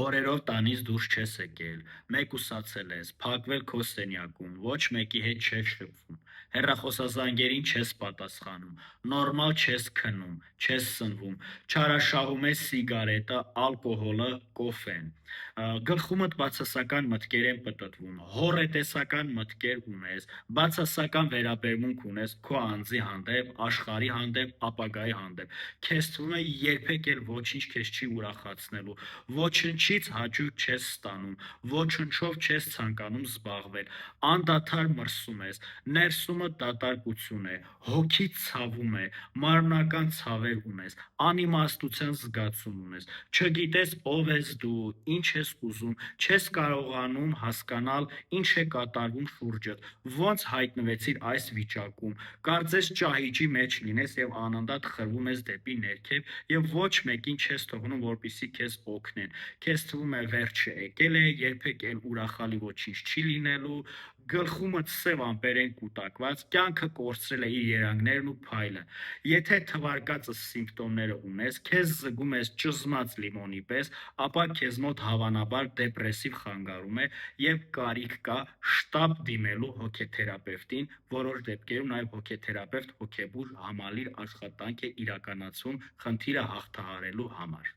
Օրերով տանից դուրս չես եկել, մեկուսացել ես, փակվել քո սենյակում, ոչ մեկի հետ չես շփվում, հեռախոսազանգերին չես պատասխանում, նորմալ չես քնում, չես սնվում, չարաշահում ես սիգարետը, ալկոհոլը, կոֆեն։ Գլխումդ բացասական մտքեր են պտտվում, հոռետեսական մտքեր ունես, բացասական վերաբերմունք ունես քո անձի հանդեպ, աշխարհի հանդեպ, ապագայի հանդեպ։ Քեզ թվում է երբեք էլ ոչինչ քեզ չի ուրախացնելու, ոչնչից հաճույք չես ստանում, ոչնչով չես ցանկանում զբաղվել, անդադար մրսում ես, ներսումը դատարկություն է, հոգիդ ցավում է, մարմնական ցավեր ունես, անիմաստության զգացում ունես, չգիտես ով ես դու, ինչ ես ուզում, չես կարողանում հասկանալ ինչ է կատարվում շուրջդ, ոնց հայտնվեցիր այս վիճակում, կարծես ճահիճի մեջ լինես եւ անընդհատ խրվում ես դեպի ներքև եւ ոչ մեկին չես թողնում, որպեսզի քեզ օգնեն։ Քեզ թվում է վերջը եկել է, երբեք էլ ուրախալի ոչինչ չի լինելու, գլխումդ սև ամպեր են կուտակված, կյանքը կորցրել է իր երանգներն ու փայլը։ Եթե թվարկածը սիմպտոմները ունես, քեզ զգում ես ճզմած լիմոնի պես, ապա քեզ մոտ հավանաբար դեպրեսիվ խանգարում է եւ կարիք կա շտապ դիմելու հոգեթերապևտին, որոշ դեպքերում նաեւ հոգեթերապևտ հոգեբուժ համալիր աշխատանք է իրականացում խնդիրը հաղթահարելու համար։